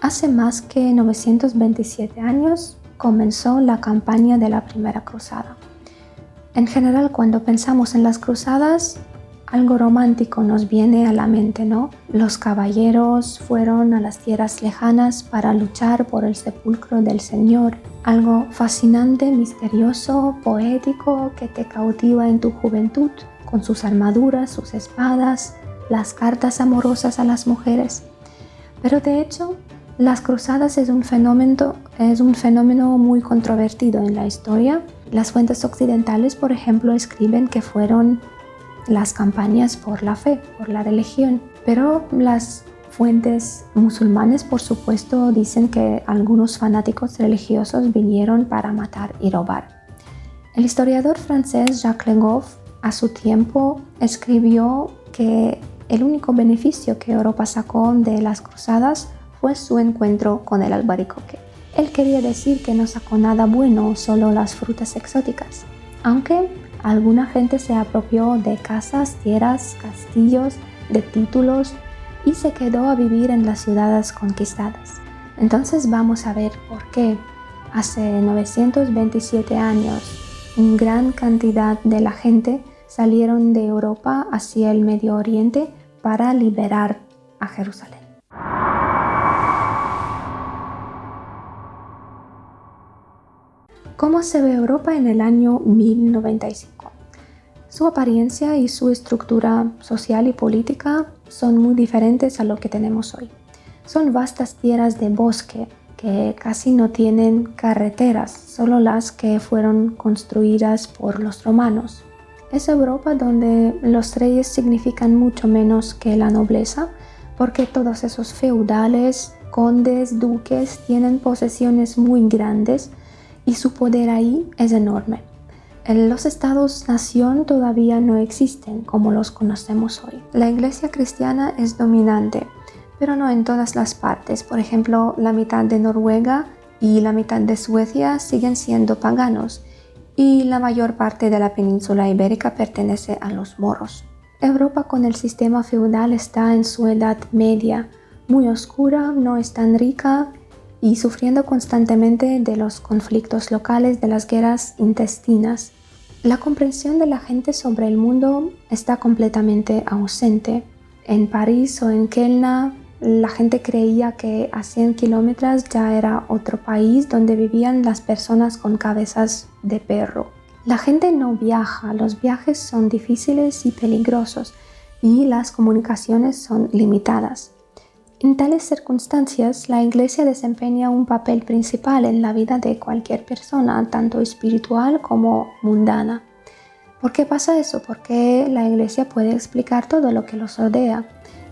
Hace más que 927 años comenzó la campaña de la Primera Cruzada. En general, cuando pensamos en las cruzadas, algo romántico nos viene a la mente, ¿no? Los caballeros fueron a las tierras lejanas para luchar por el sepulcro del Señor. Algo fascinante, misterioso, poético, que te cautiva en tu juventud, con sus armaduras, sus espadas, las cartas amorosas a las mujeres. Pero de hecho, las cruzadas es un fenómeno muy controvertido en la historia. Las fuentes occidentales, por ejemplo, escriben que fueron las campañas por la fe, por la religión. Pero las fuentes musulmanes, por supuesto, dicen que algunos fanáticos religiosos vinieron para matar y robar. El historiador francés Jacques Le Goff, a su tiempo, escribió que el único beneficio que Europa sacó de las cruzadas fue su encuentro con el albaricoque. Él quería decir que no sacó nada bueno, solo las frutas exóticas, aunque alguna gente se apropió de casas, tierras, castillos, de títulos y se quedó a vivir en las ciudades conquistadas. Entonces vamos a ver por qué hace 927 años una gran cantidad de la gente salieron de Europa hacia el Medio Oriente para liberar a Jerusalén. ¿Cómo se ve Europa en el año 1095? Su apariencia y su estructura social y política son muy diferentes a lo que tenemos hoy. Son vastas tierras de bosque que casi no tienen carreteras, solo las que fueron construidas por los romanos. Es Europa donde los reyes significan mucho menos que la nobleza, porque todos esos feudales, condes, duques tienen posesiones muy grandes y su poder ahí es enorme. Los estados-nación todavía no existen como los conocemos hoy. La iglesia cristiana es dominante, pero no en todas las partes. Por ejemplo, la mitad de Noruega y la mitad de Suecia siguen siendo paganos y la mayor parte de la península ibérica pertenece a los moros. Europa con el sistema feudal está en su edad media, muy oscura, no es tan rica y sufriendo constantemente de los conflictos locales, de las guerras intestinas. La comprensión de la gente sobre el mundo está completamente ausente. En París o en Kelna, la gente creía que a 100 kilómetros ya era otro país donde vivían las personas con cabezas de perro. La gente no viaja, los viajes son difíciles y peligrosos y las comunicaciones son limitadas. En tales circunstancias, la Iglesia desempeña un papel principal en la vida de cualquier persona, tanto espiritual como mundana. ¿Por qué pasa eso? Porque la Iglesia puede explicar todo lo que los rodea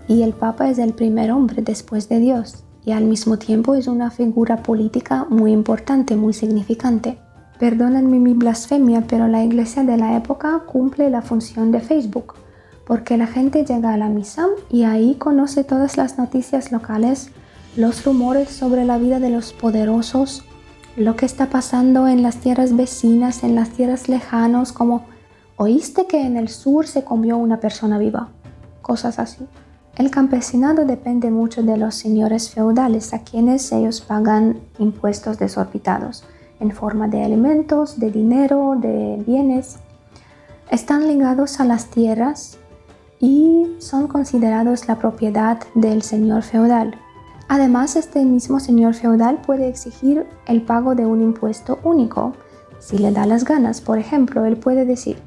y el Papa es el primer hombre después de Dios y al mismo tiempo es una figura política muy importante, muy significante. Perdónenme mi blasfemia, pero la Iglesia de la época cumple la función de Facebook, porque la gente llega a la misa y ahí conoce todas las noticias locales, los rumores sobre la vida de los poderosos, lo que está pasando en las tierras vecinas, en las tierras lejanas, como ¿oíste que en el sur se comió una persona viva? Cosas así. El campesinado depende mucho de los señores feudales, a quienes ellos pagan impuestos desorbitados, en forma de alimentos, de dinero, de bienes. Están ligados a las tierras y son considerados la propiedad del señor feudal. Además, este mismo señor feudal puede exigir el pago de un impuesto único, si le da las ganas. Por ejemplo, él puede decir: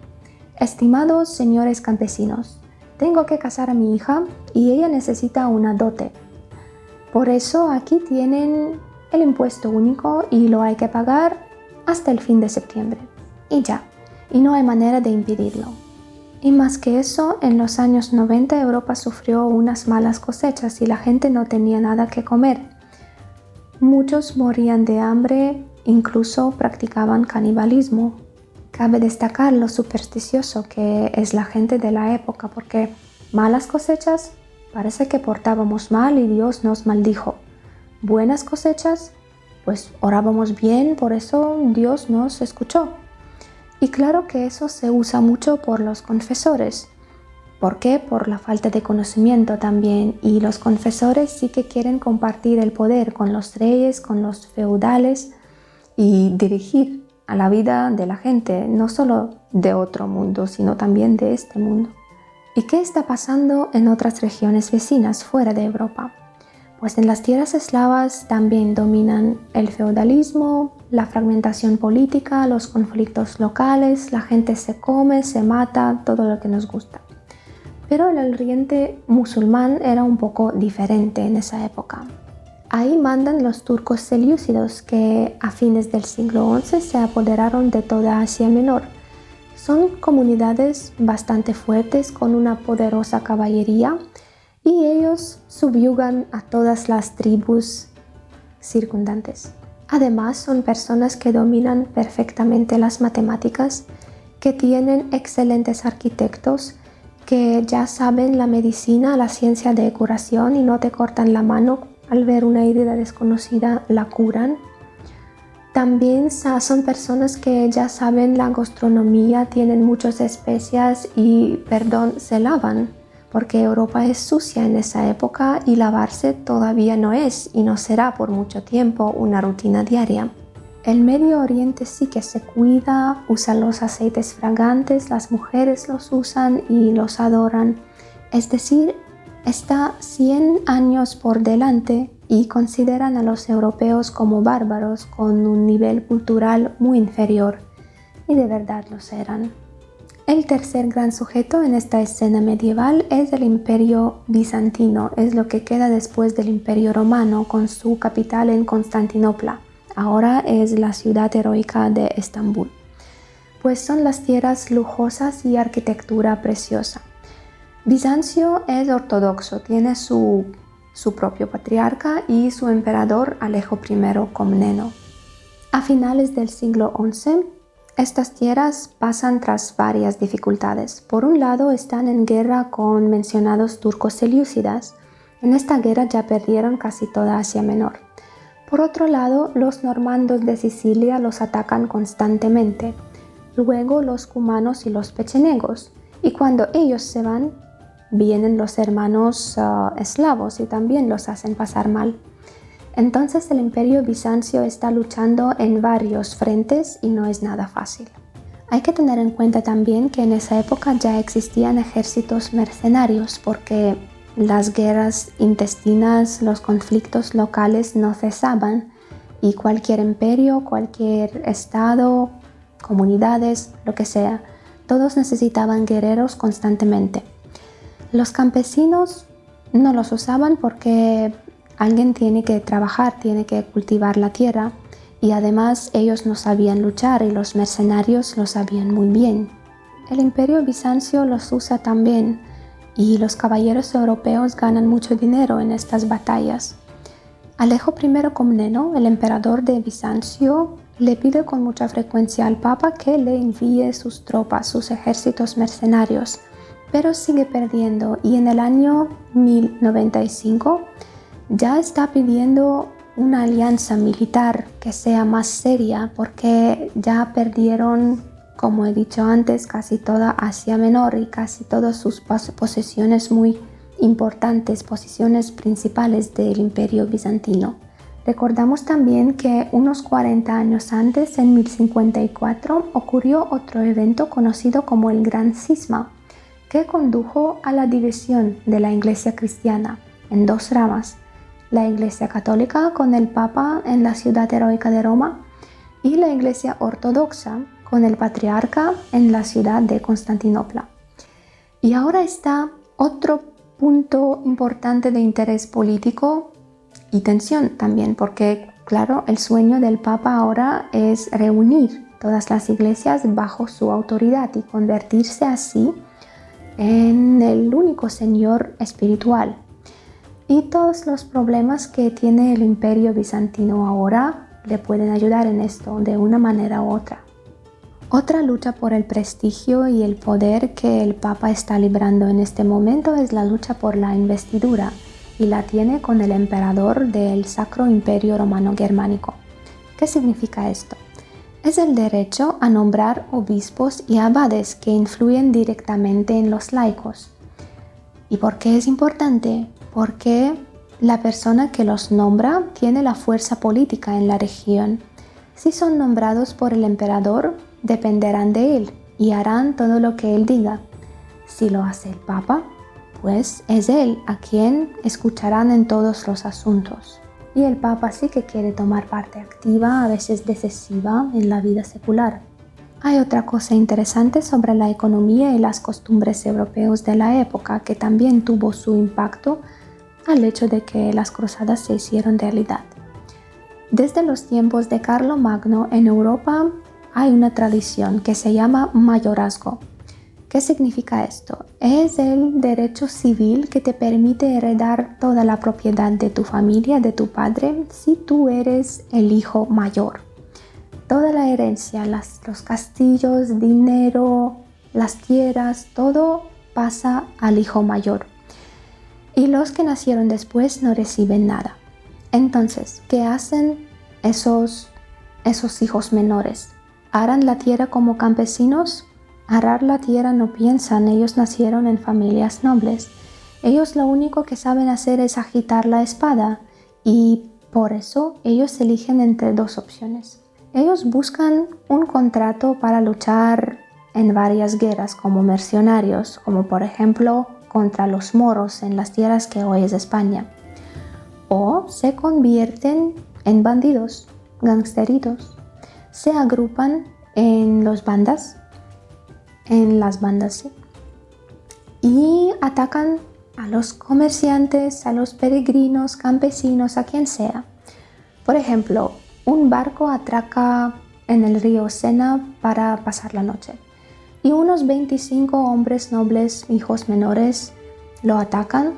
estimados señores campesinos, tengo que casar a mi hija y ella necesita una dote. Por eso aquí tienen el impuesto único y lo hay que pagar hasta el fin de septiembre. Y ya, y no hay manera de impedirlo. Y más que eso, en los años 90 Europa sufrió unas malas cosechas y la gente no tenía nada que comer. Muchos morían de hambre, incluso practicaban canibalismo. Cabe destacar lo supersticioso que es la gente de la época, porque malas cosechas parece que portábamos mal y Dios nos maldijo. Buenas cosechas, pues orábamos bien, por eso Dios nos escuchó. Y claro que eso se usa mucho por los confesores. ¿Por qué? Por la falta de conocimiento también, y los confesores sí que quieren compartir el poder con los reyes, con los feudales y dirigir a la vida de la gente, no solo de otro mundo, sino también de este mundo. ¿Y qué está pasando en otras regiones vecinas fuera de Europa? Pues en las tierras eslavas también dominan el feudalismo, la fragmentación política, los conflictos locales, la gente se come, se mata, todo lo que nos gusta. Pero el Oriente musulmán era un poco diferente en esa época. Ahí mandan los turcos selyúcidos que a fines del siglo XI se apoderaron de toda Asia Menor. Son comunidades bastante fuertes con una poderosa caballería y ellos subyugan a todas las tribus circundantes. Además, son personas que dominan perfectamente las matemáticas, que tienen excelentes arquitectos, que ya saben la medicina, la ciencia de curación y no te cortan la mano al ver una herida desconocida, la curan. También son personas que ya saben la gastronomía, tienen muchas especias y, se lavan, porque Europa es sucia en esa época y lavarse todavía no es y no será por mucho tiempo una rutina diaria. El Medio Oriente sí que se cuida, usa los aceites fragantes, las mujeres los usan y los adoran. Es decir, está 100 años por delante y consideran a los europeos como bárbaros con un nivel cultural muy inferior. Y de verdad los eran. El tercer gran sujeto en esta escena medieval es el Imperio Bizantino, es lo que queda después del Imperio Romano con su capital en Constantinopla. Ahora es la ciudad heroica de Estambul. Pues son las tierras lujosas y arquitectura preciosa. Bizancio es ortodoxo, tiene su propio patriarca y su emperador Alejo I Comneno. A finales del siglo XI, estas tierras pasan tras varias dificultades. Por un lado, están en guerra con mencionados turcos selyúcidas. En esta guerra ya perdieron casi toda Asia Menor. Por otro lado, los normandos de Sicilia los atacan constantemente. Luego los cumanos y los pechenegos. Y cuando ellos se van, vienen los hermanos eslavos y también los hacen pasar mal. Entonces el Imperio Bizancio está luchando en varios frentes y no es nada fácil. Hay que tener en cuenta también que en esa época ya existían ejércitos mercenarios porque las guerras intestinas, los conflictos locales no cesaban y cualquier imperio, cualquier estado, comunidades, lo que sea, todos necesitaban guerreros constantemente. Los campesinos no los usaban porque alguien tiene que trabajar, tiene que cultivar la tierra y además ellos no sabían luchar y los mercenarios lo sabían muy bien. El Imperio Bizancio los usa también y los caballeros europeos ganan mucho dinero en estas batallas. Alejo I Comneno, el emperador de Bizancio, le pide con mucha frecuencia al Papa que le envíe sus tropas, sus ejércitos mercenarios, pero sigue perdiendo y en el año 1095 ya está pidiendo una alianza militar que sea más seria porque ya perdieron, como he dicho antes, casi toda Asia Menor y casi todas sus posesiones muy importantes, posiciones principales del Imperio Bizantino. Recordamos también que unos 40 años antes, en 1054, ocurrió otro evento conocido como el Gran Cisma, que condujo a la división de la Iglesia cristiana en dos ramas: la Iglesia católica con el Papa en la ciudad heroica de Roma y la Iglesia ortodoxa con el patriarca en la ciudad de Constantinopla. Y ahora está otro punto importante de interés político y tensión también, porque claro, el sueño del Papa ahora es reunir todas las iglesias bajo su autoridad y convertirse así en el único señor espiritual. Y todos los problemas que tiene el Imperio Bizantino ahora le pueden ayudar en esto de una manera u otra. Otra lucha por el prestigio y el poder que el Papa está librando en este momento es la lucha por la investidura, y la tiene con el emperador del Sacro Imperio Romano Germánico. ¿Qué significa esto? Es el derecho a nombrar obispos y abades que influyen directamente en los laicos. ¿Y por qué es importante? Porque la persona que los nombra tiene la fuerza política en la región. Si son nombrados por el emperador, dependerán de él y harán todo lo que él diga. Si lo hace el Papa, pues es él a quien escucharán en todos los asuntos. Y el Papa sí que quiere tomar parte activa, a veces decisiva, en la vida secular. Hay otra cosa interesante sobre la economía y las costumbres europeos de la época que también tuvo su impacto al hecho de que las cruzadas se hicieron realidad. Desde los tiempos de Carlomagno en Europa hay una tradición que se llama mayorazgo. ¿Qué significa esto? Es el derecho civil que te permite heredar toda la propiedad de tu familia, de tu padre, si tú eres el hijo mayor. Toda la herencia, los castillos, dinero, las tierras, todo pasa al hijo mayor. Y los que nacieron después no reciben nada. Entonces, ¿qué hacen esos hijos menores? ¿Harán la tierra como campesinos? Arar la tierra no piensan, ellos nacieron en familias nobles. Ellos lo único que saben hacer es agitar la espada y por eso ellos eligen entre dos opciones. Ellos buscan un contrato para luchar en varias guerras como mercenarios, como por ejemplo contra los moros en las tierras que hoy es España. O se convierten en bandidos, gangsteritos. Se agrupan en las bandas, sí, y atacan a los comerciantes, a los peregrinos, campesinos, a quien sea. Por ejemplo, un barco atraca en el río Sena para pasar la noche y unos 25 hombres nobles, hijos menores, lo atacan,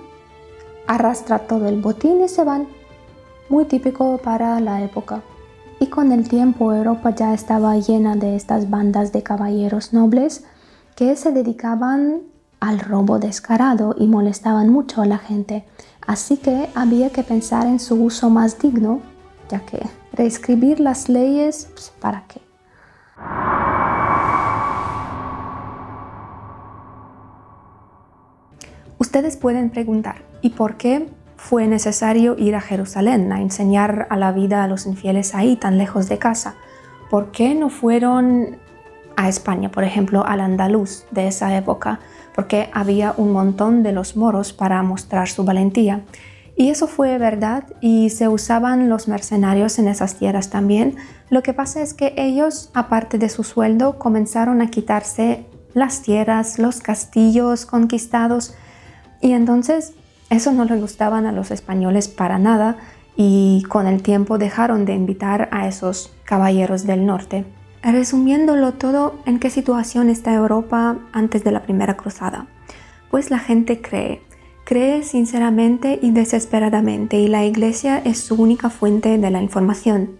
arrastra todo el botín y se van. Muy típico para la época. Y con el tiempo Europa ya estaba llena de estas bandas de caballeros nobles que se dedicaban al robo descarado y molestaban mucho a la gente. Así que había que pensar en su uso más digno, ya que reescribir las leyes, pues, ¿para qué? Ustedes pueden preguntar, ¿y por qué fue necesario ir a Jerusalén a enseñar a la vida a los infieles ahí, tan lejos de casa? ¿Por qué no fueron a España, por ejemplo, al andaluz de esa época? Porque había un montón de los moros para mostrar su valentía. Y eso fue verdad y se usaban los mercenarios en esas tierras también. Lo que pasa es que ellos, aparte de su sueldo, comenzaron a quitarse las tierras, los castillos conquistados y entonces eso no le gustaban a los españoles para nada y con el tiempo dejaron de invitar a esos caballeros del norte. Resumiéndolo todo, ¿en qué situación está Europa antes de la primera cruzada? Pues la gente cree sinceramente y desesperadamente y la iglesia es su única fuente de la información.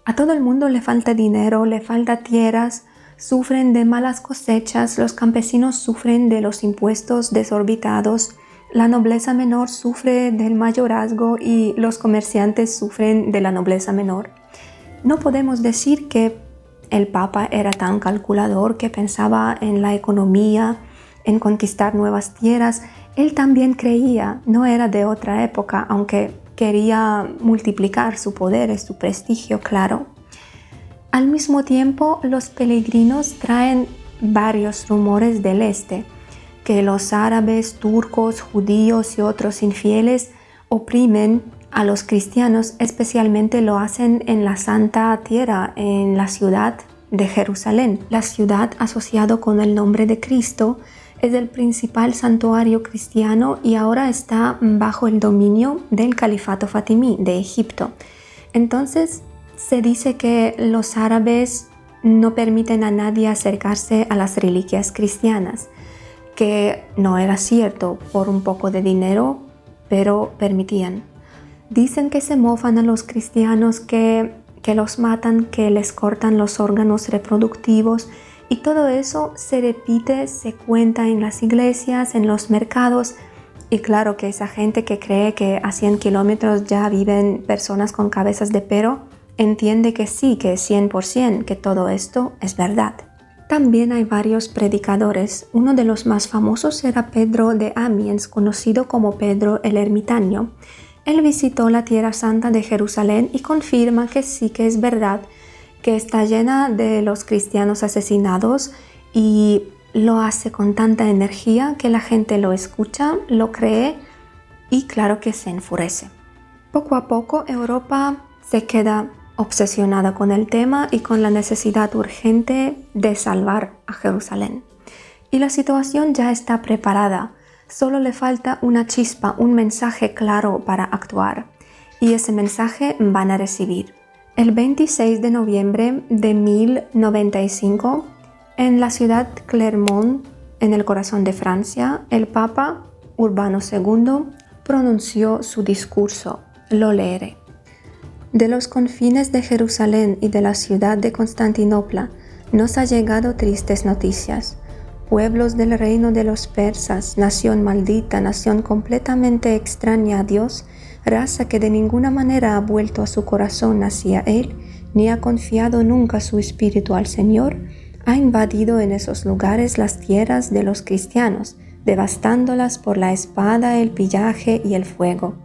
A todo el mundo le falta dinero, le falta tierras, sufren de malas cosechas, los campesinos sufren de los impuestos desorbitados, la nobleza menor sufre del mayorazgo y los comerciantes sufren de la nobleza menor. No podemos decir que el Papa era tan calculador que pensaba en la economía, en conquistar nuevas tierras. Él también creía, no era de otra época, aunque quería multiplicar su poder y su prestigio, claro. Al mismo tiempo, los peregrinos traen varios rumores del este, que los árabes, turcos, judíos y otros infieles oprimen a los cristianos, especialmente lo hacen en la Santa Tierra, en la ciudad de Jerusalén. La ciudad asociada con el nombre de Cristo es el principal santuario cristiano y ahora está bajo el dominio del califato fatimí de Egipto. Entonces se dice que los árabes no permiten a nadie acercarse a las reliquias cristianas, que no era cierto por un poco de dinero, pero permitían. Dicen que se mofan a los cristianos, que los matan, que les cortan los órganos reproductivos y todo eso se repite, se cuenta en las iglesias, en los mercados y claro que esa gente que cree que a 100 kilómetros ya viven personas con cabezas de perro entiende que sí, que es 100%, que todo esto es verdad. También hay varios predicadores. Uno de los más famosos era Pedro de Amiens, conocido como Pedro el Ermitaño. Él visitó la Tierra Santa de Jerusalén y confirma que sí que es verdad, que está llena de los cristianos asesinados, y lo hace con tanta energía que la gente lo escucha, lo cree y claro que se enfurece. Poco a poco Europa se queda obsesionada con el tema y con la necesidad urgente de salvar a Jerusalén. Y la situación ya está preparada, solo le falta una chispa, un mensaje claro para actuar. Y ese mensaje van a recibir. El 26 de noviembre de 1095, en la ciudad Clermont, en el corazón de Francia, el Papa Urbano II pronunció su discurso. Lo leeré. De los confines de Jerusalén y de la ciudad de Constantinopla nos ha llegado tristes noticias. Pueblos del reino de los persas, nación maldita, nación completamente extraña a Dios, raza que de ninguna manera ha vuelto a su corazón hacia Él, ni ha confiado nunca su espíritu al Señor, ha invadido en esos lugares las tierras de los cristianos, devastándolas por la espada, el pillaje y el fuego.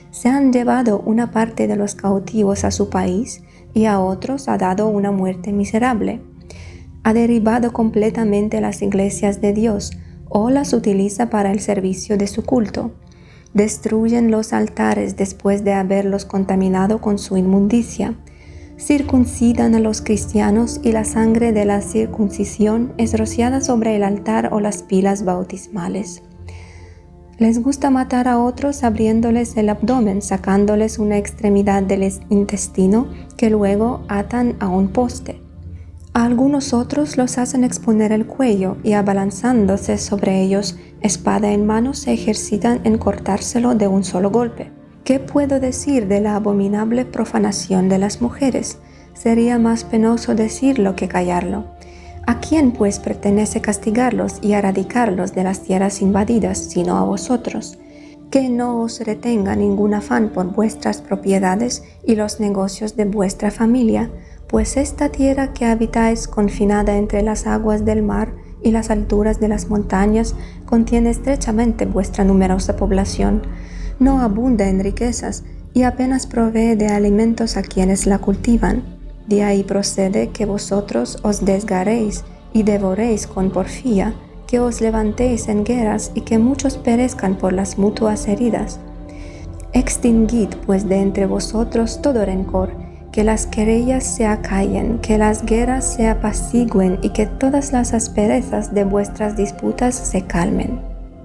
Se han llevado una parte de los cautivos a su país y a otros ha dado una muerte miserable. Ha derribado completamente las iglesias de Dios o las utiliza para el servicio de su culto. Destruyen los altares después de haberlos contaminado con su inmundicia. Circuncidan a los cristianos y la sangre de la circuncisión es rociada sobre el altar o las pilas bautismales. Les gusta matar a otros abriéndoles el abdomen, sacándoles una extremidad del intestino que luego atan a un poste. A algunos otros los hacen exponer el cuello y abalanzándose sobre ellos, espada en mano, se ejercitan en cortárselo de un solo golpe. ¿Qué puedo decir de la abominable profanación de las mujeres? Sería más penoso decirlo que callarlo. ¿A quién pues pertenece castigarlos y erradicarlos de las tierras invadidas, sino a vosotros? Que no os retenga ningún afán por vuestras propiedades y los negocios de vuestra familia, pues esta tierra que habitáis confinada entre las aguas del mar y las alturas de las montañas contiene estrechamente vuestra numerosa población, no abunda en riquezas y apenas provee de alimentos a quienes la cultivan. De ahí procede que vosotros os desgarréis y devoréis con porfía, que os levantéis en guerras y que muchos perezcan por las mutuas heridas. Extinguid pues de entre vosotros todo rencor, que las querellas se acallen, que las guerras se apacigüen y que todas las asperezas de vuestras disputas se calmen.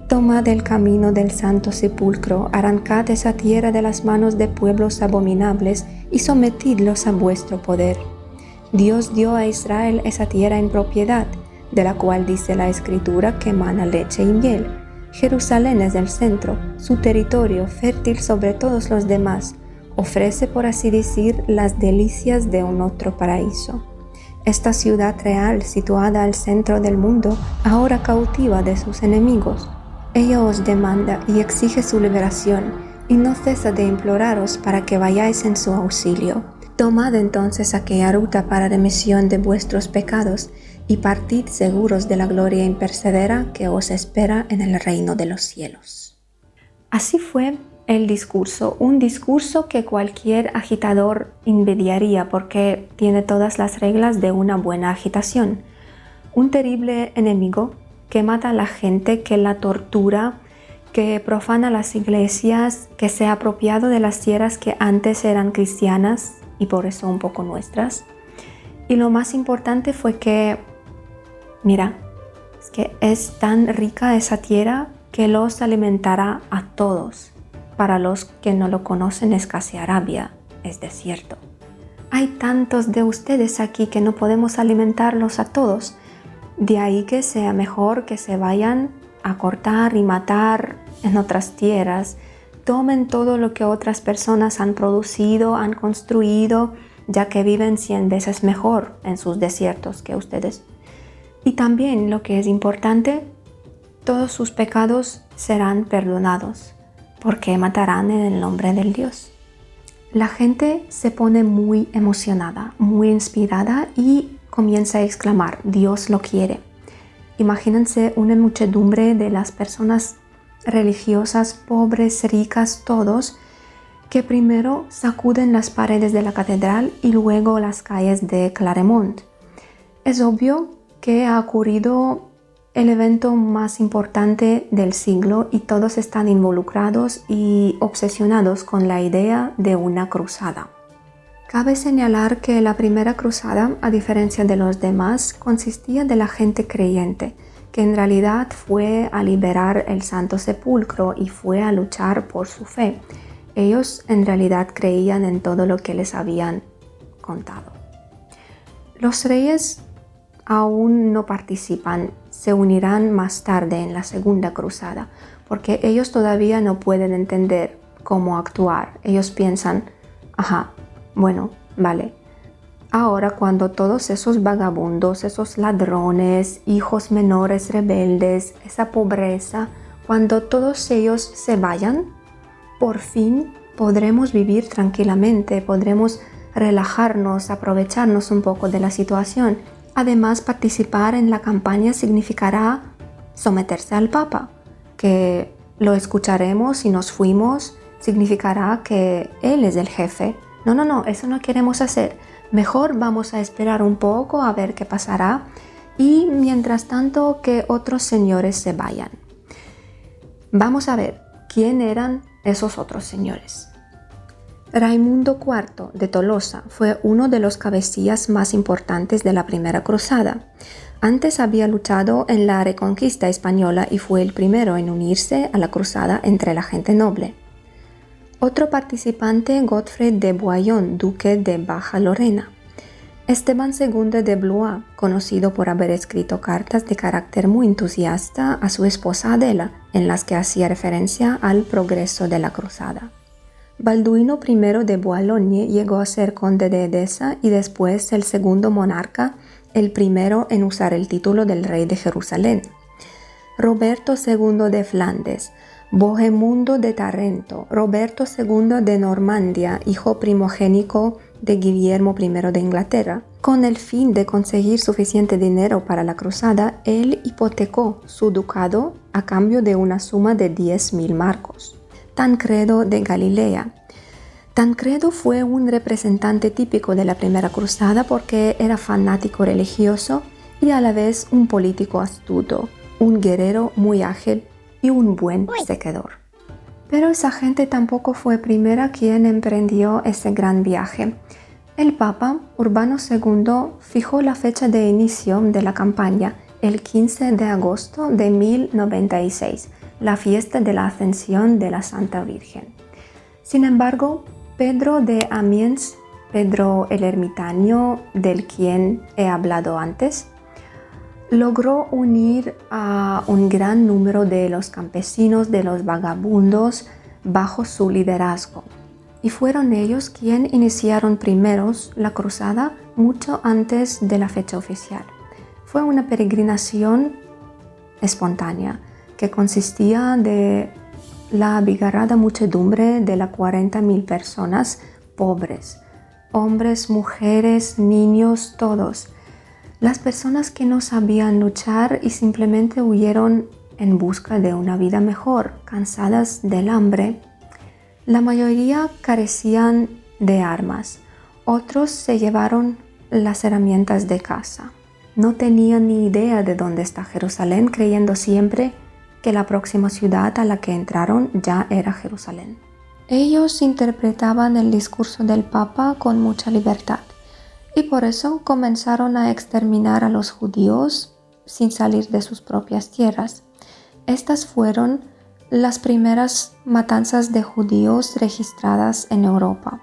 Tomad el camino del santo sepulcro, arrancad esa tierra de las manos de pueblos abominables y sometidlos a vuestro poder. Dios dio a Israel esa tierra en propiedad, de la cual dice la Escritura que emana leche y miel. Jerusalén es el centro, su territorio fértil sobre todos los demás, ofrece por así decir las delicias de un otro paraíso. Esta ciudad real, situada al centro del mundo, ahora cautiva de sus enemigos. Ella os demanda y exige su liberación, y no cesa de imploraros para que vayáis en su auxilio. Tomad entonces aquella ruta para remisión de vuestros pecados, y partid seguros de la gloria imperecedera que os espera en el reino de los cielos. Así fue el discurso, un discurso que cualquier agitador envidiaría porque tiene todas las reglas de una buena agitación. Un terrible enemigo que mata a la gente, que la tortura, que profana las iglesias, que se ha apropiado de las tierras que antes eran cristianas y por eso un poco nuestras. Y lo más importante fue que, mira, es que es tan rica esa tierra que los alimentará a todos. Para los que no lo conocen, es casi Arabia, es desierto. Hay tantos de ustedes aquí que no podemos alimentarlos a todos. De ahí que sea mejor que se vayan a cortar y matar en otras tierras. Tomen todo lo que otras personas han producido, han construido, ya que viven 100 veces mejor en sus desiertos que ustedes. Y también, lo que es importante, todos sus pecados serán perdonados, porque matarán en el nombre del Dios. La gente se pone muy emocionada, muy inspirada y comienza a exclamar, Dios lo quiere. Imagínense una muchedumbre de las personas religiosas, pobres, ricas, todos, que primero sacuden las paredes de la catedral y luego las calles de Claremont. Es obvio que ha ocurrido el evento más importante del siglo y todos están involucrados y obsesionados con la idea de una cruzada. Cabe señalar que la primera cruzada, a diferencia de los demás, consistía de la gente creyente, que en realidad fue a liberar el Santo Sepulcro y fue a luchar por su fe. Ellos en realidad creían en todo lo que les habían contado. Los reyes aún no participan, se unirán más tarde en la segunda cruzada, porque ellos todavía no pueden entender cómo actuar. Ellos piensan, bueno, vale. Ahora cuando todos esos vagabundos, esos ladrones, hijos menores rebeldes, esa pobreza, cuando todos ellos se vayan, por fin podremos vivir tranquilamente, podremos relajarnos, aprovecharnos un poco de la situación. Además, participar en la campaña significará someterse al Papa, que lo escucharemos si nos fuimos, significará que Él es el jefe. No, eso no queremos hacer. Mejor vamos a esperar un poco a ver qué pasará y mientras tanto que otros señores se vayan. Vamos a ver quién eran esos otros señores. Raimundo IV de Tolosa fue uno de los cabecillas más importantes de la primera cruzada. Antes había luchado en la Reconquista española y fue el primero en unirse a la cruzada entre la gente noble. Otro participante, Godfrey de Bouillon, duque de Baja Lorena. Esteban II de Blois, conocido por haber escrito cartas de carácter muy entusiasta a su esposa Adela, en las que hacía referencia al progreso de la cruzada. Balduino I de Boulogne llegó a ser conde de Edesa y después el segundo monarca, el primero en usar el título del rey de Jerusalén. Roberto II de Flandes, Bohemundo de Tarento, Roberto II de Normandia, hijo primogénico de Guillermo I de Inglaterra. Con el fin de conseguir suficiente dinero para la cruzada, él hipotecó su ducado a cambio de una suma de 10.000 marcos. Tancredo de Galilea. Tancredo fue un representante típico de la primera cruzada porque era fanático religioso y a la vez un político astuto, un guerrero muy ágil y un buen sequedor. Pero esa gente tampoco fue primera quien emprendió ese gran viaje. El Papa Urbano II fijó la fecha de inicio de la campaña, el 15 de agosto de 1096, la fiesta de la Ascensión de la Santa Virgen. Sin embargo, Pedro de Amiens, Pedro el Ermitaño, del quien he hablado antes, logró unir a un gran número de los campesinos, de los vagabundos, bajo su liderazgo. Y fueron ellos quienes iniciaron primeros la cruzada mucho antes de la fecha oficial. Fue una peregrinación espontánea que consistía de la abigarrada muchedumbre de las 40.000 personas pobres, hombres, mujeres, niños, todos. Las personas que no sabían luchar y simplemente huyeron en busca de una vida mejor, cansadas del hambre. La mayoría carecían de armas, otros se llevaron las herramientas de casa. No tenían ni idea de dónde está Jerusalén, creyendo siempre que la próxima ciudad a la que entraron ya era Jerusalén. Ellos interpretaban el discurso del Papa con mucha libertad. Y por eso comenzaron a exterminar a los judíos sin salir de sus propias tierras. Estas fueron las primeras matanzas de judíos registradas en Europa.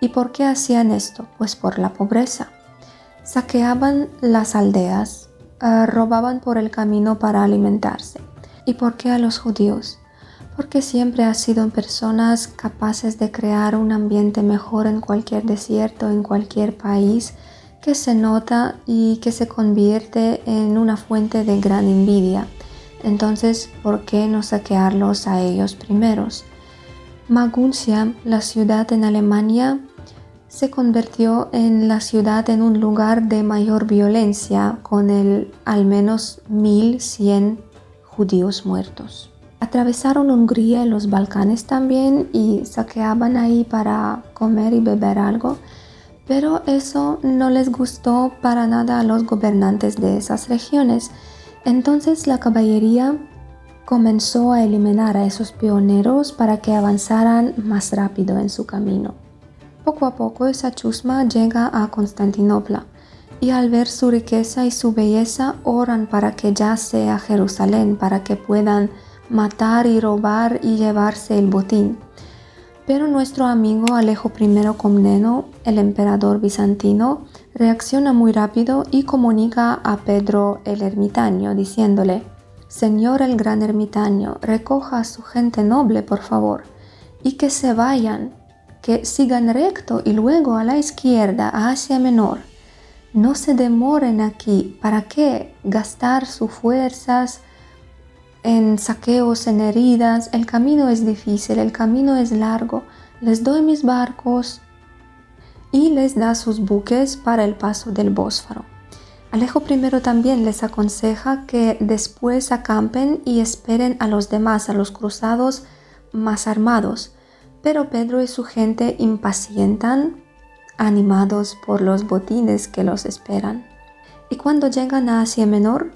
¿Y por qué hacían esto? Pues por la pobreza. Saqueaban las aldeas, robaban por el camino para alimentarse. ¿Y por qué a los judíos? Porque siempre han sido personas capaces de crear un ambiente mejor en cualquier desierto, en cualquier país, que se nota y que se convierte en una fuente de gran envidia. Entonces, ¿por qué no saquearlos a ellos primeros? Maguncia, la ciudad en Alemania, se convirtió en la ciudad en un lugar de mayor violencia, con al menos 1.100 judíos muertos. Atravesaron Hungría y los Balcanes también y saqueaban ahí para comer y beber algo, pero eso no les gustó para nada a los gobernantes de esas regiones. Entonces la caballería comenzó a eliminar a esos pioneros para que avanzaran más rápido en su camino. Poco a poco esa chusma llega a Constantinopla y al ver su riqueza y su belleza oran para que ya sea Jerusalén, para que puedan matar y robar y llevarse el botín. Pero nuestro amigo Alejo I Comneno, el emperador bizantino, reacciona muy rápido y comunica a Pedro el ermitaño diciéndole: «Señor el gran ermitaño, recoja a su gente noble, por favor, y que se vayan, que sigan recto y luego a la izquierda, a Asia Menor. No se demoren aquí. ¿Para qué gastar sus fuerzas en saqueos, en heridas? El camino es difícil, el camino es largo. Les doy mis barcos», y les da sus buques para el paso del Bósforo. Alejo I también les aconseja que después acampen y esperen a los demás, a los cruzados más armados. Pero Pedro y su gente impacientan, animados por los botines que los esperan. Y cuando llegan a Asia Menor,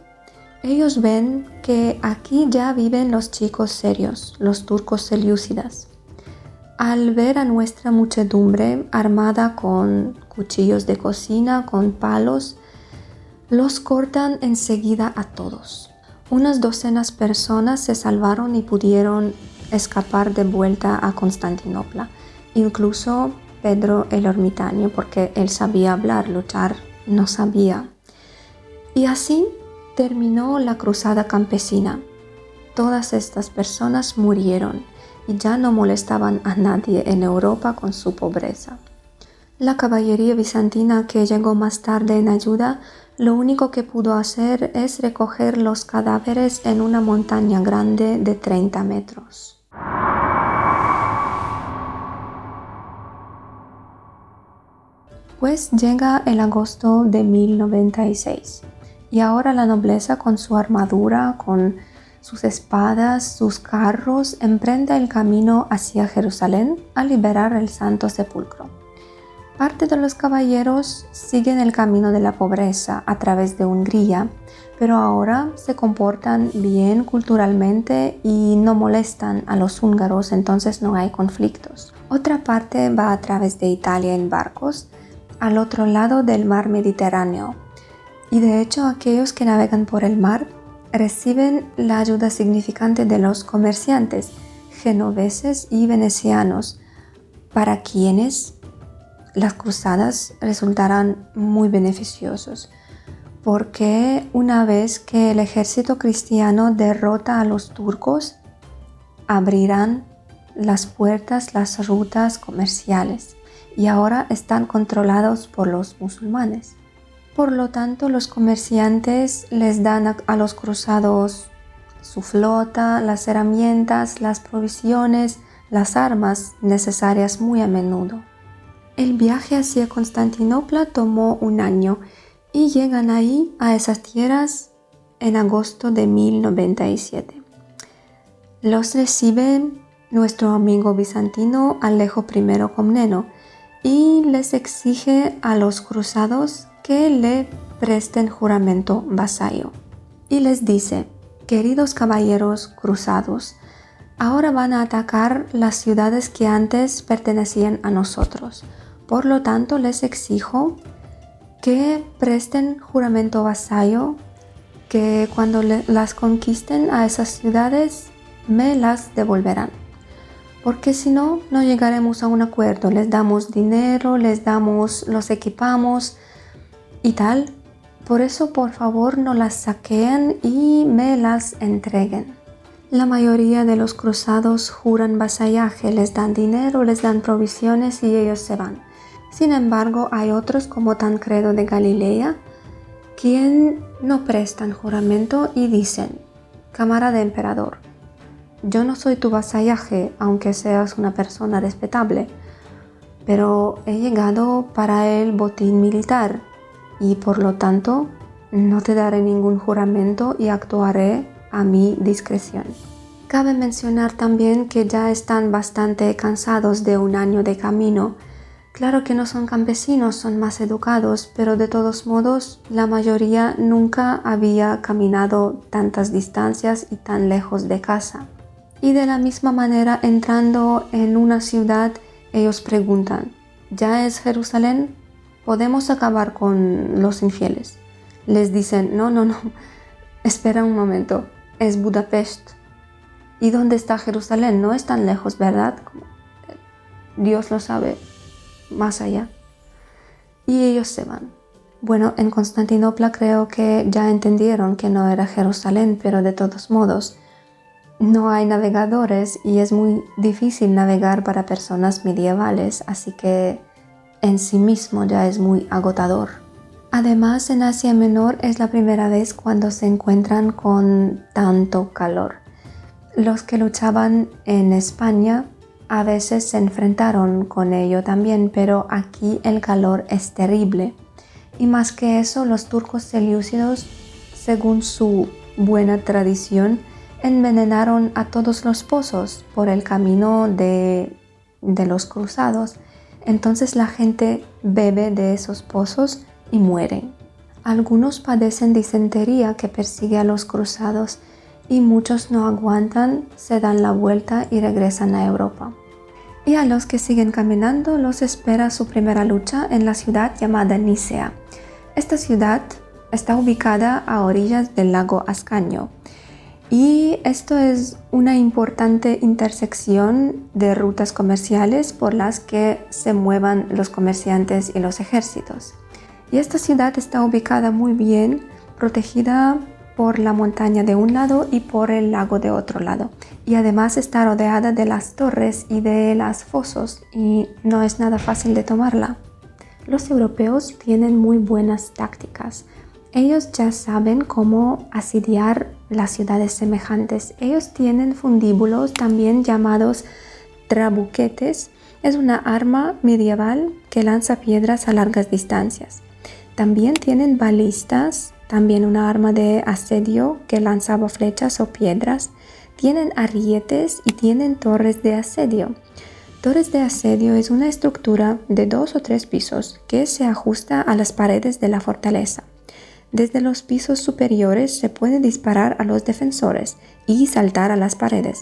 ellos ven que aquí ya viven los chicos serios, los turcos selyúcidas. Al ver a nuestra muchedumbre armada con cuchillos de cocina, con palos, los cortan enseguida a todos. Unas docenas personas se salvaron y pudieron escapar de vuelta a Constantinopla, incluso Pedro el ermitaño, porque él sabía hablar, luchar no sabía. Y así terminó la cruzada campesina. Todas estas personas murieron y ya no molestaban a nadie en Europa con su pobreza. La caballería bizantina, que llegó más tarde en ayuda, lo único que pudo hacer es recoger los cadáveres en una montaña grande de 30 metros. Pues llega el agosto de 1096 y ahora la nobleza, con su armadura, con sus espadas, sus carros, emprende el camino hacia Jerusalén a liberar el Santo Sepulcro. Parte de los caballeros siguen el camino de la pobreza a través de Hungría, pero ahora se comportan bien culturalmente y no molestan a los húngaros, entonces no hay conflictos. Otra parte va a través de Italia en barcos, al otro lado del mar Mediterráneo. Y de hecho, aquellos que navegan por el mar reciben la ayuda significante de los comerciantes genoveses y venecianos, para quienes las cruzadas resultarán muy beneficiosos, porque una vez que el ejército cristiano derrota a los turcos, abrirán las puertas, las rutas comerciales, y ahora están controlados por los musulmanes. Por lo tanto, los comerciantes les dan a los cruzados su flota, las herramientas, las provisiones, las armas necesarias muy a menudo. El viaje hacia Constantinopla tomó un año y llegan ahí a esas tierras en agosto de 1097. Los recibe nuestro amigo bizantino Alejo I Comneno y les exige a los cruzados que le presten juramento vasallo. Y les dice: «Queridos caballeros cruzados, ahora van a atacar las ciudades que antes pertenecían a nosotros. Por lo tanto, les exijo que presten juramento vasallo, que cuando las conquisten a esas ciudades me las devolverán. Porque si no, no llegaremos a un acuerdo. Les damos dinero, los equipamos y tal. Por eso, por favor, no las saqueen y me las entreguen». La mayoría de los cruzados juran vasallaje, les dan dinero, les dan provisiones y ellos se van. Sin embargo, hay otros, como Tancredo de Galilea, quien no prestan juramento y dicen: «Camarada emperador, yo no soy tu vasallaje, aunque seas una persona respetable. pero he llegado para el botín militar y por lo tanto no te daré ningún juramento y actuaré a mi discreción. Cabe mencionar también que ya están bastante cansados de un año de camino. Claro que no son campesinos, son más educados, pero de todos modos la mayoría nunca había caminado tantas distancias y tan lejos de casa. Y de la misma manera, entrando en una ciudad, ellos preguntan: ¿ya es Jerusalén? ¿Podemos acabar con los infieles? Les dicen: no, espera un momento, es Budapest. ¿Y dónde está Jerusalén? No es tan lejos, ¿verdad? Dios lo sabe, más allá. Y ellos se van. Bueno, en Constantinopla creo que ya entendieron que no era Jerusalén, pero de todos modos, no hay navegadores y es muy difícil navegar para personas medievales, así que en sí mismo ya es muy agotador. Además, en Asia Menor es la primera vez cuando se encuentran con tanto calor. Los que luchaban en España a veces se enfrentaron con ello también, pero aquí el calor es terrible. Y más que eso, los turcos selyúcidos, según su buena tradición, envenenaron a todos los pozos por el camino de los cruzados. Entonces la gente bebe de esos pozos y mueren. Algunos padecen disentería que persigue a los cruzados y muchos no aguantan, se dan la vuelta y regresan a Europa. Y a los que siguen caminando los espera su primera lucha en la ciudad llamada Nicea. Esta ciudad está ubicada a orillas del lago Ascanio y esto es una importante intersección de rutas comerciales por las que se muevan los comerciantes y los ejércitos. Y esta ciudad está ubicada muy bien, protegida por la montaña de un lado y por el lago de otro lado. Y además está rodeada de las torres y de las fosos y no es nada fácil de tomarla. Los europeos tienen muy buenas tácticas. Ellos ya saben cómo asediar las ciudades semejantes. Ellos tienen fundíbulos también llamados trabuquetes. Es una arma medieval que lanza piedras a largas distancias. También tienen balistas, también una arma de asedio que lanzaba flechas o piedras. Tienen arietes y tienen torres de asedio. Torres de asedio es una estructura de 2 o 3 pisos que se ajusta a las paredes de la fortaleza. Desde los pisos superiores se puede disparar a los defensores y saltar a las paredes.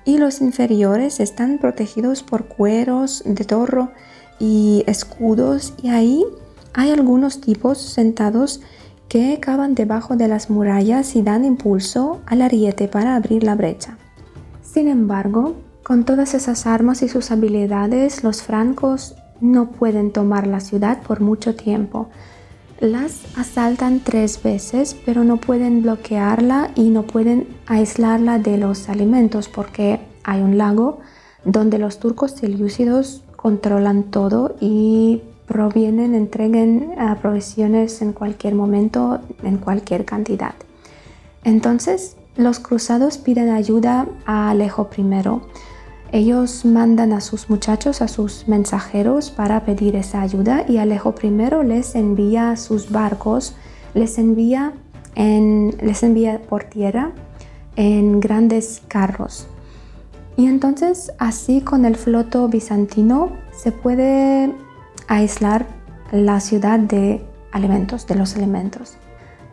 Y los inferiores están protegidos por cueros de toro y escudos, y ahí hay algunos tipos sentados que cavan debajo de las murallas y dan impulso al ariete para abrir la brecha. Sin embargo, con todas esas armas y sus habilidades, los francos no pueden tomar la ciudad por mucho tiempo. Las asaltan 3 veces, pero no pueden bloquearla y no pueden aislarla de los alimentos porque hay un lago donde los turcos selyúcidos controlan todo y entreguen provisiones en cualquier momento, en cualquier cantidad. Entonces, los cruzados piden ayuda a Alejo I. Ellos mandan a sus muchachos, a sus mensajeros para pedir esa ayuda y Alejo I les envía sus barcos, les envía por tierra en grandes carros. Y entonces, así con el floto bizantino se puede aislar la ciudad de los alimentos.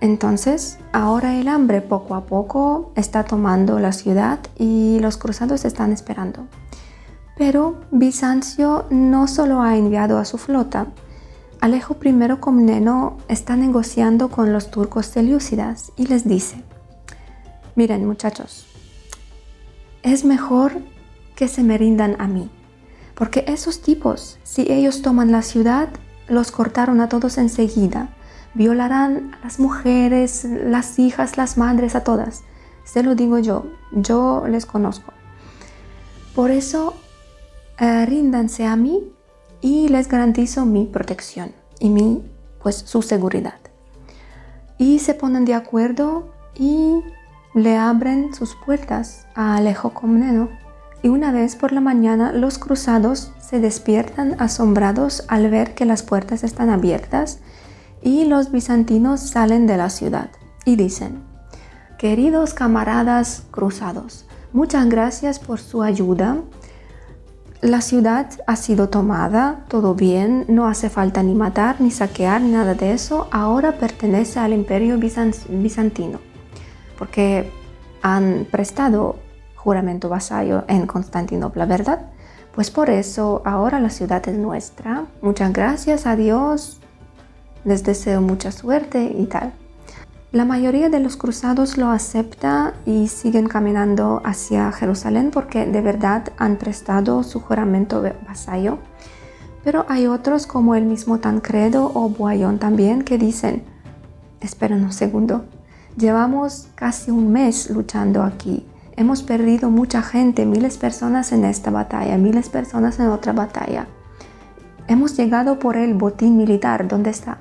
Entonces, ahora el hambre poco a poco está tomando la ciudad y los cruzados están esperando. Pero Bizancio no solo ha enviado a su flota. Alejo I Comneno está negociando con los turcos selyúcidas y les dice: miren muchachos, es mejor que se me rindan a mí. Porque esos tipos, si ellos toman la ciudad, los cortaron a todos enseguida. Violarán a las mujeres, las hijas, las madres, a todas. Se lo digo yo les conozco. Por eso, ríndanse a mí y les garantizo mi protección y su seguridad. Y se ponen de acuerdo y le abren sus puertas a Alejo Comneno. Y una vez por la mañana los cruzados se despiertan asombrados al ver que las puertas están abiertas y los bizantinos salen de la ciudad y dicen: queridos camaradas cruzados, muchas gracias por su ayuda. La ciudad ha sido tomada, todo bien, no hace falta ni matar, ni saquear, ni nada de eso. Ahora pertenece al imperio bizantino, porque han prestado juramento vasallo en Constantinopla, ¿verdad? Pues por eso ahora la ciudad es nuestra. Muchas gracias, adiós, les deseo mucha suerte y tal. La mayoría de los cruzados lo acepta y siguen caminando hacia Jerusalén porque de verdad han prestado su juramento vasallo. Pero hay otros como el mismo Tancredo o Boillon también que dicen: esperen un segundo, llevamos casi un mes luchando aquí. Hemos perdido mucha gente, miles de personas en esta batalla, miles de personas en otra batalla. Hemos llegado por el botín militar, ¿dónde está?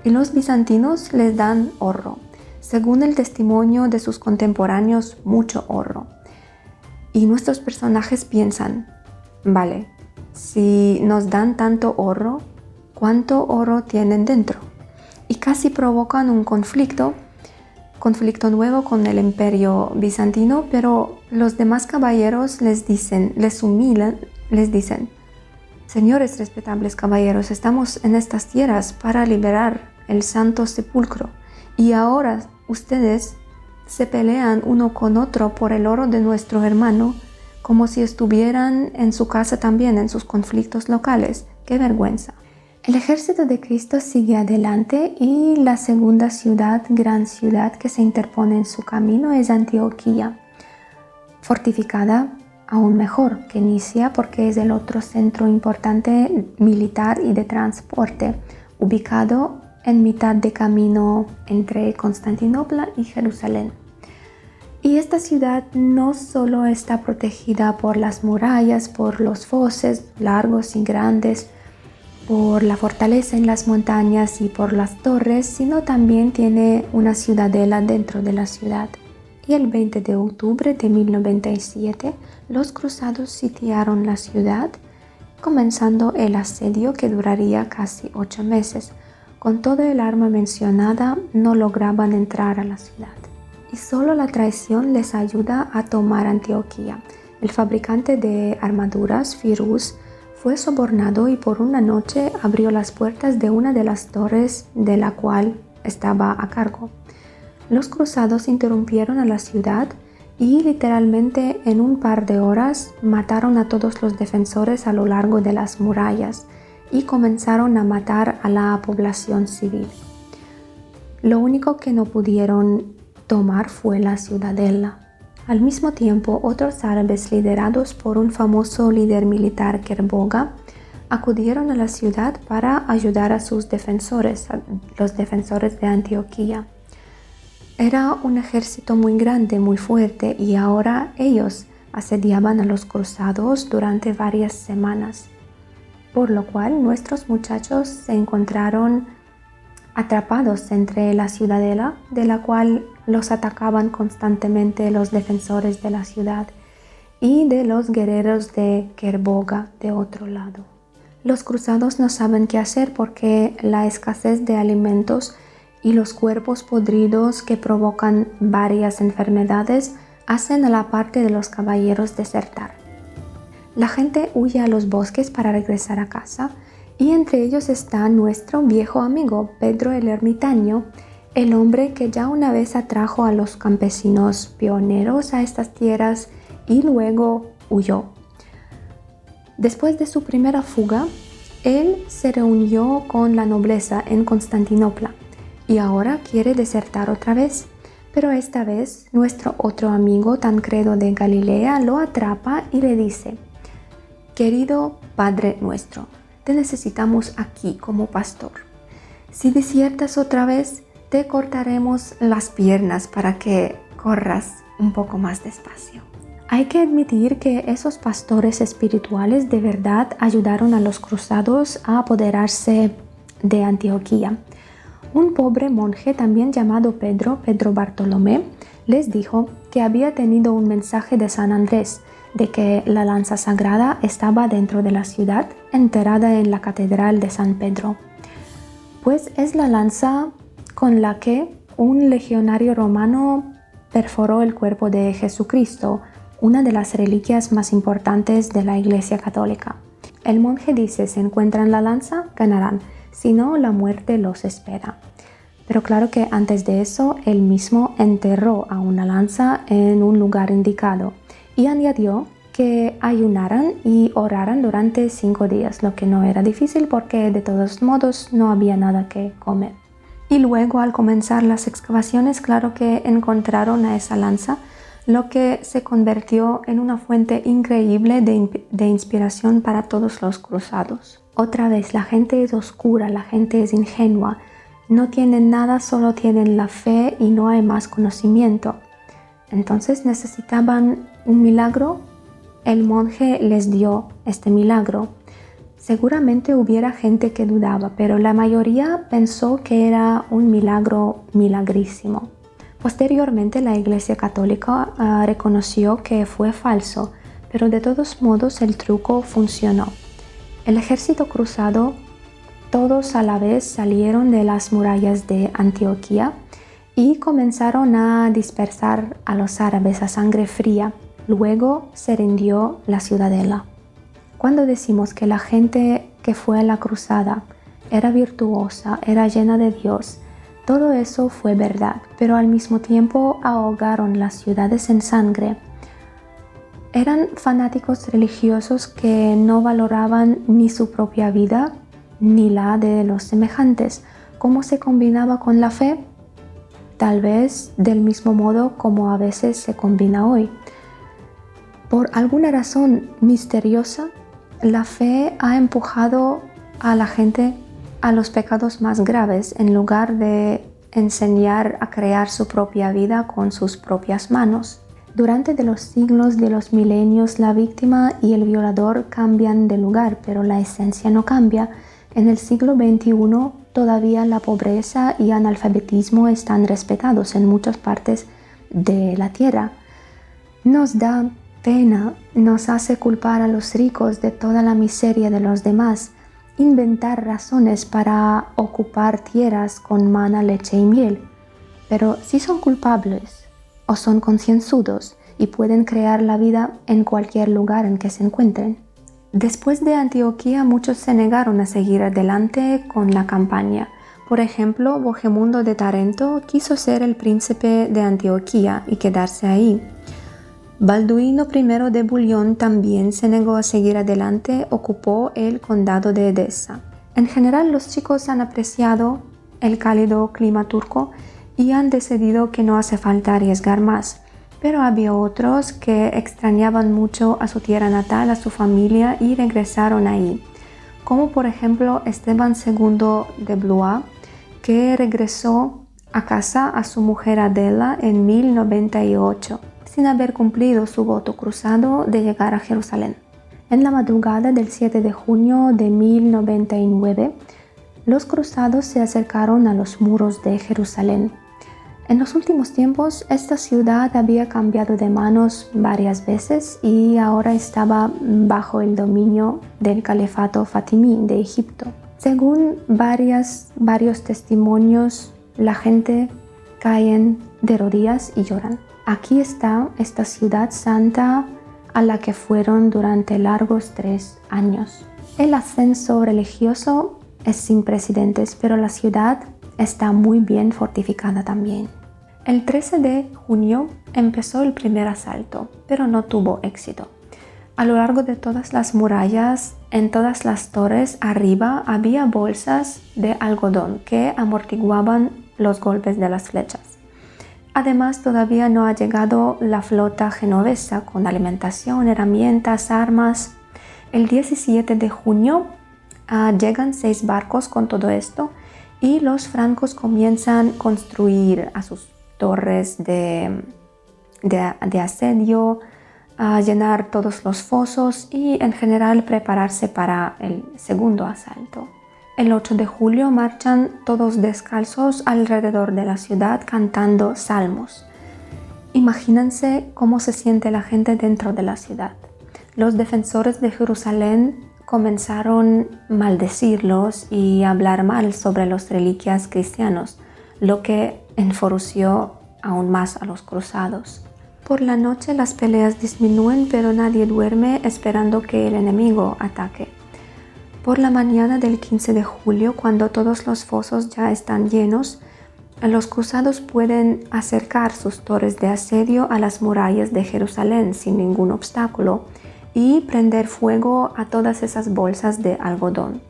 Y los bizantinos les dan oro. Según el testimonio de sus contemporáneos, mucho oro. Y nuestros personajes piensan: vale, si nos dan tanto oro, ¿cuánto oro tienen dentro? Y casi provocan un conflicto nuevo con el imperio bizantino, pero los demás caballeros les humilan, les dicen: señores respetables caballeros, estamos en estas tierras para liberar el Santo Sepulcro y ahora ustedes se pelean uno con otro por el oro de nuestro hermano como si estuvieran en su casa también en sus conflictos locales. ¡Qué vergüenza! El ejército de Cristo sigue adelante y la segunda gran ciudad que se interpone en su camino es Antioquía, fortificada aún mejor que Nicea porque es el otro centro importante militar y de transporte, ubicado en mitad de camino entre Constantinopla y Jerusalén. Y esta ciudad no solo está protegida por las murallas, por los fosos largos y grandes, por la fortaleza en las montañas y por las torres, sino también tiene una ciudadela dentro de la ciudad. Y el 20 de octubre de 1097, los cruzados sitiaron la ciudad, comenzando el asedio que duraría casi 8 meses. Con todo el arma mencionada, no lograban entrar a la ciudad. Y solo la traición les ayuda a tomar Antioquía. El fabricante de armaduras, Firuz, fue sobornado y por una noche abrió las puertas de una de las torres de la cual estaba a cargo. Los cruzados interrumpieron a la ciudad y literalmente en un par de horas mataron a todos los defensores a lo largo de las murallas y comenzaron a matar a la población civil. Lo único que no pudieron tomar fue la ciudadela. Al mismo tiempo, otros árabes liderados por un famoso líder militar, Kerboga, acudieron a la ciudad para ayudar a sus defensores, los defensores de Antioquía. Era un ejército muy grande, muy fuerte, y ahora ellos asediaban a los cruzados durante varias semanas. Por lo cual nuestros muchachos se encontraron atrapados entre la ciudadela, de la cual los atacaban constantemente los defensores de la ciudad, y de los guerreros de Kerboga de otro lado. Los cruzados no saben qué hacer porque la escasez de alimentos y los cuerpos podridos que provocan varias enfermedades hacen a la parte de los caballeros desertar. La gente huye a los bosques para regresar a casa y entre ellos está nuestro viejo amigo Pedro el Ermitaño, el hombre que ya una vez atrajo a los campesinos pioneros a estas tierras y luego huyó. Después de su primera fuga, él se reunió con la nobleza en Constantinopla y ahora quiere desertar otra vez. Pero esta vez nuestro otro amigo Tancredo de Galilea lo atrapa y le dice: querido Padre nuestro, te necesitamos aquí como pastor. Si desiertas otra vez, te cortaremos las piernas para que corras un poco más despacio. Hay que admitir que esos pastores espirituales de verdad ayudaron a los cruzados a apoderarse de Antioquía. Un pobre monje también llamado Pedro Bartolomé, les dijo que había tenido un mensaje de San Andrés, de que la lanza sagrada estaba dentro de la ciudad, enterrada en la Catedral de San Pedro. Pues es la lanza con la que un legionario romano perforó el cuerpo de Jesucristo, una de las reliquias más importantes de la Iglesia Católica. El monje dice: si encuentran la lanza, ganarán, si no, la muerte los espera. Pero claro que antes de eso, él mismo enterró a una lanza en un lugar indicado y añadió que ayunaran y oraran durante 5 días, lo que no era difícil porque de todos modos no había nada que comer. Y luego, al comenzar las excavaciones, claro que encontraron a esa lanza, lo que se convirtió en una fuente increíble de inspiración para todos los cruzados. Otra vez, la gente es oscura, la gente es ingenua, no tienen nada, solo tienen la fe y no hay más conocimiento. Entonces necesitaban un milagro. El monje les dio este milagro. Seguramente hubiera gente que dudaba, pero la mayoría pensó que era un milagro milagrísimo. Posteriormente, la Iglesia Católica reconoció que fue falso, pero de todos modos el truco funcionó. El ejército cruzado, todos a la vez, salieron de las murallas de Antioquía y comenzaron a dispersar a los árabes a sangre fría. Luego se rindió la ciudadela. Cuando decimos que la gente que fue a la cruzada era virtuosa, era llena de Dios, todo eso fue verdad, pero al mismo tiempo ahogaron las ciudades en sangre. Eran fanáticos religiosos que no valoraban ni su propia vida ni la de los semejantes. ¿Cómo se combinaba con la fe? Tal vez del mismo modo como a veces se combina hoy. Por alguna razón misteriosa, la fe ha empujado a la gente a los pecados más graves en lugar de enseñar a crear su propia vida con sus propias manos. Durante los siglos de los milenios, la víctima y el violador cambian de lugar, pero la esencia no cambia. En el siglo XXI todavía la pobreza y analfabetismo están respetados en muchas partes de la tierra. Nos da pena, nos hace culpar a los ricos de toda la miseria de los demás, inventar razones para ocupar tierras con mana, leche y miel. Pero si son culpables o son concienzudos y pueden crear la vida en cualquier lugar en que se encuentren. Después de Antioquía, muchos se negaron a seguir adelante con la campaña. Por ejemplo, Bohemundo de Tarento quiso ser el príncipe de Antioquía y quedarse ahí. Balduino I de Bulión también se negó a seguir adelante, ocupó el condado de Edesa. En general, los chicos han apreciado el cálido clima turco y han decidido que no hace falta arriesgar más. Pero había otros que extrañaban mucho a su tierra natal, a su familia y regresaron ahí. Como por ejemplo Esteban II de Blois, que regresó a casa a su mujer Adela en 1098. Sin haber cumplido su voto cruzado de llegar a Jerusalén. En la madrugada del 7 de junio de 1099, los cruzados se acercaron a los muros de Jerusalén. En los últimos tiempos, esta ciudad había cambiado de manos varias veces y ahora estaba bajo el dominio del califato fatimí de Egipto. Según varios testimonios, la gente cae de rodillas y lloran. Aquí está esta ciudad santa a la que fueron durante largos 3 años. El ascenso religioso es sin precedentes, pero la ciudad está muy bien fortificada también. El 13 de junio empezó el primer asalto, pero no tuvo éxito. A lo largo de todas las murallas, en todas las torres arriba, había bolsas de algodón que amortiguaban los golpes de las flechas. Además, todavía no ha llegado la flota genovesa con alimentación, herramientas, armas. El 17 de junio llegan 6 barcos con todo esto y los francos comienzan a construir a sus torres de asedio, a llenar todos los fosos y en general prepararse para el segundo asalto. El 8 de julio marchan todos descalzos alrededor de la ciudad cantando salmos. Imagínense cómo se siente la gente dentro de la ciudad. Los defensores de Jerusalén comenzaron a maldecirlos y a hablar mal sobre las reliquias cristianas, lo que enfureció aún más a los cruzados. Por la noche las peleas disminuyen, pero nadie duerme esperando que el enemigo ataque. Por la mañana del 15 de julio, cuando todos los fosos ya están llenos, los cruzados pueden acercar sus torres de asedio a las murallas de Jerusalén sin ningún obstáculo y prender fuego a todas esas bolsas de algodón.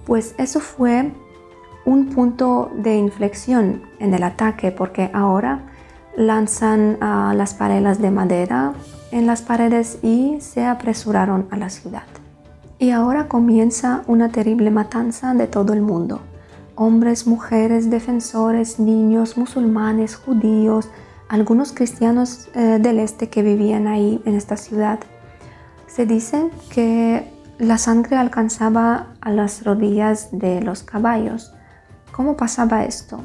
Pues eso fue un punto de inflexión en el ataque, porque ahora lanzan las parelas de madera en las paredes y se apresuraron a la ciudad. Y ahora comienza una terrible matanza de todo el mundo. Hombres, mujeres, defensores, niños, musulmanes, judíos, algunos cristianos del este que vivían ahí en esta ciudad. Se dice que la sangre alcanzaba a las rodillas de los caballos. ¿Cómo pasaba esto?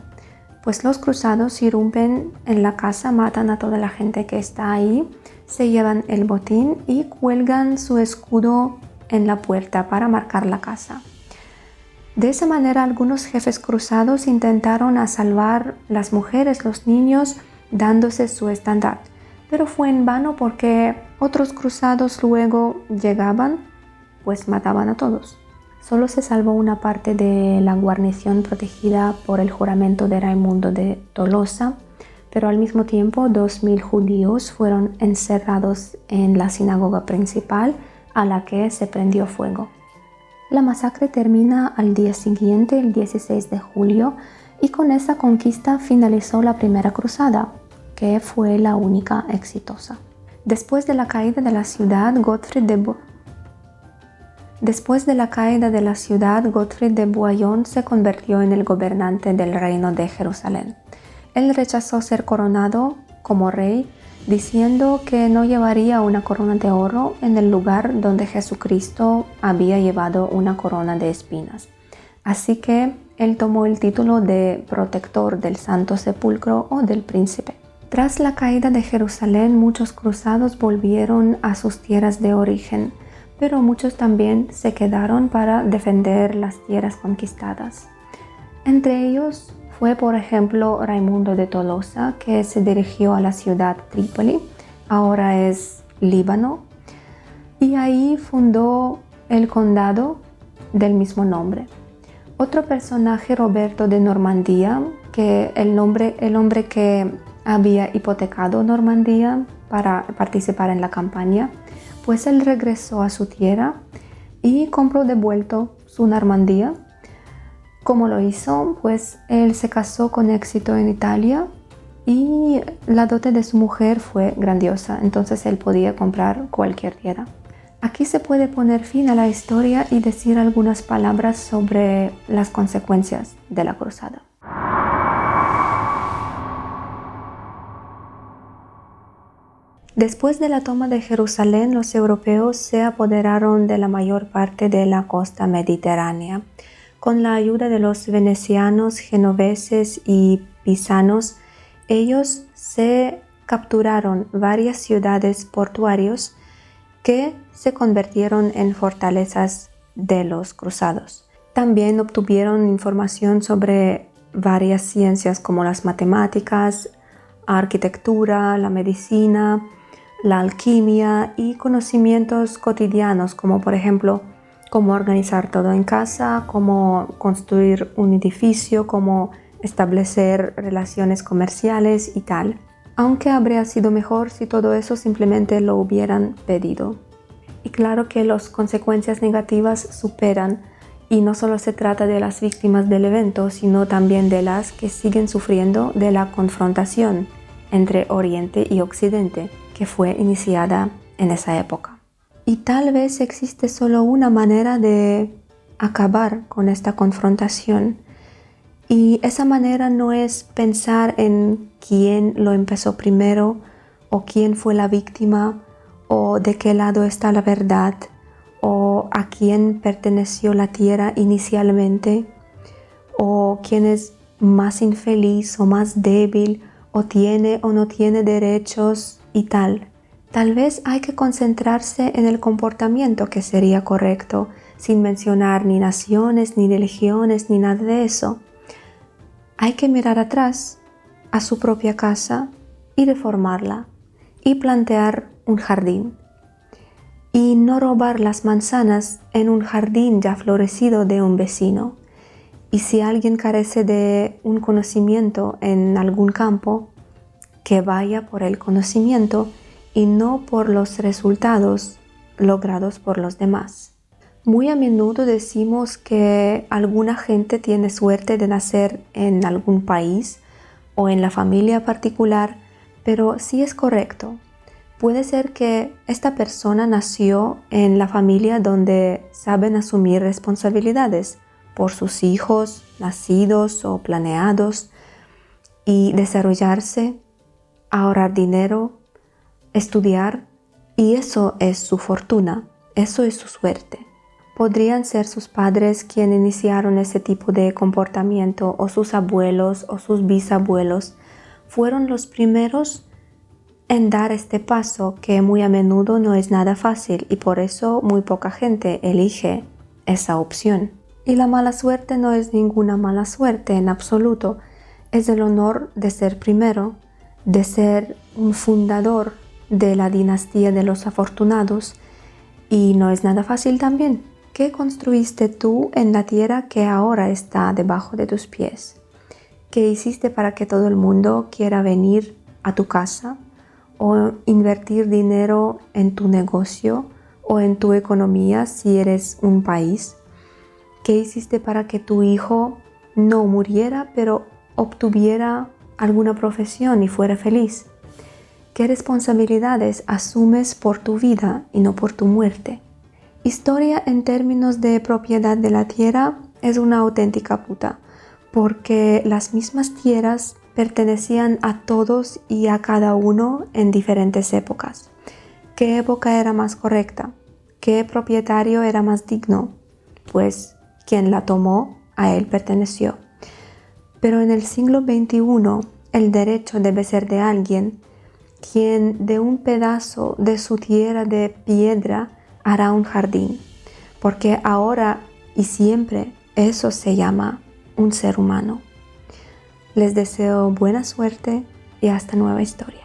Pues los cruzados irrumpen en la casa, matan a toda la gente que está ahí, se llevan el botín y cuelgan su escudo en la puerta para marcar la casa. De esa manera algunos jefes cruzados intentaron a salvar las mujeres, los niños, dándose su estandarte, pero fue en vano porque otros cruzados luego llegaban, pues mataban a todos. Solo se salvó una parte de la guarnición protegida por el juramento de Raimundo de Tolosa, pero al mismo tiempo 2.000 judíos fueron encerrados en la sinagoga principal a la que se prendió fuego. La masacre termina al día siguiente, el 16 de julio, y con esa conquista finalizó la primera cruzada, que fue la única exitosa. Después de la caída de la ciudad, Godfrey de Bouillon se convirtió en el gobernante del reino de Jerusalén. Él rechazó ser coronado como rey, diciendo que no llevaría una corona de oro en el lugar donde Jesucristo había llevado una corona de espinas. Así que él tomó el título de protector del Santo Sepulcro o del príncipe. Tras la caída de Jerusalén, muchos cruzados volvieron a sus tierras de origen, pero muchos también se quedaron para defender las tierras conquistadas. Entre ellos fue, por ejemplo, Raimundo de Tolosa, que se dirigió a la ciudad Trípoli, ahora es Líbano, y ahí fundó el condado del mismo nombre. Otro personaje, Roberto de Normandía, que el hombre que había hipotecado Normandía para participar en la campaña, pues él regresó a su tierra y compró de vuelto su Normandía. ¿Cómo lo hizo? Pues él se casó con éxito en Italia y la dote de su mujer fue grandiosa, entonces él podía comprar cualquier tierra. Aquí se puede poner fin a la historia y decir algunas palabras sobre las consecuencias de la cruzada. Después de la toma de Jerusalén, los europeos se apoderaron de la mayor parte de la costa mediterránea. Con la ayuda de los venecianos, genoveses y pisanos, ellos se capturaron varias ciudades portuarias que se convirtieron en fortalezas de los cruzados. También obtuvieron información sobre varias ciencias como las matemáticas, arquitectura, la medicina, la alquimia y conocimientos cotidianos como por ejemplo cómo organizar todo en casa, cómo construir un edificio, cómo establecer relaciones comerciales y tal. Aunque habría sido mejor si todo eso simplemente lo hubieran pedido. Y claro que las consecuencias negativas superan, y no solo se trata de las víctimas del evento, sino también de las que siguen sufriendo de la confrontación entre Oriente y Occidente, que fue iniciada en esa época. Y tal vez existe solo una manera de acabar con esta confrontación. Y esa manera no es pensar en quién lo empezó primero, o quién fue la víctima, o de qué lado está la verdad, o a quién perteneció la tierra inicialmente, o quién es más infeliz o más débil, o tiene o no tiene derechos y tal. Tal vez hay que concentrarse en el comportamiento que sería correcto, sin mencionar ni naciones, ni religiones, ni nada de eso. Hay que mirar atrás a su propia casa y reformarla y plantear un jardín. Y no robar las manzanas en un jardín ya florecido de un vecino. Y si alguien carece de un conocimiento en algún campo, que vaya por el conocimiento y no por los resultados logrados por los demás. Muy a menudo decimos que alguna gente tiene suerte de nacer en algún país o en la familia particular, pero sí es correcto. Puede ser que esta persona nació en la familia donde saben asumir responsabilidades por sus hijos, nacidos o planeados, y desarrollarse, ahorrar dinero, estudiar, y eso es su fortuna, eso es su suerte. Podrían ser sus padres quienes iniciaron ese tipo de comportamiento, o sus abuelos o sus bisabuelos fueron los primeros en dar este paso, que muy a menudo no es nada fácil y por eso muy poca gente elige esa opción. Y la mala suerte no es ninguna mala suerte en absoluto, es el honor de ser primero, de ser un fundador de la dinastía de los afortunados, y no es nada fácil también. ¿Qué construiste tú en la tierra que ahora está debajo de tus pies? ¿Qué hiciste para que todo el mundo quiera venir a tu casa o invertir dinero en tu negocio o en tu economía si eres un país? ¿Qué hiciste para que tu hijo no muriera pero obtuviera alguna profesión y fuera feliz? ¿Qué responsabilidades asumes por tu vida y no por tu muerte? Historia en términos de propiedad de la tierra es una auténtica puta, porque las mismas tierras pertenecían a todos y a cada uno en diferentes épocas. ¿Qué época era más correcta? ¿Qué propietario era más digno? Pues quien la tomó, a él perteneció. Pero en el siglo XXI el derecho debe ser de alguien quien de un pedazo de su tierra de piedra hará un jardín, porque ahora y siempre eso se llama un ser humano. Les deseo buena suerte y hasta nueva historia.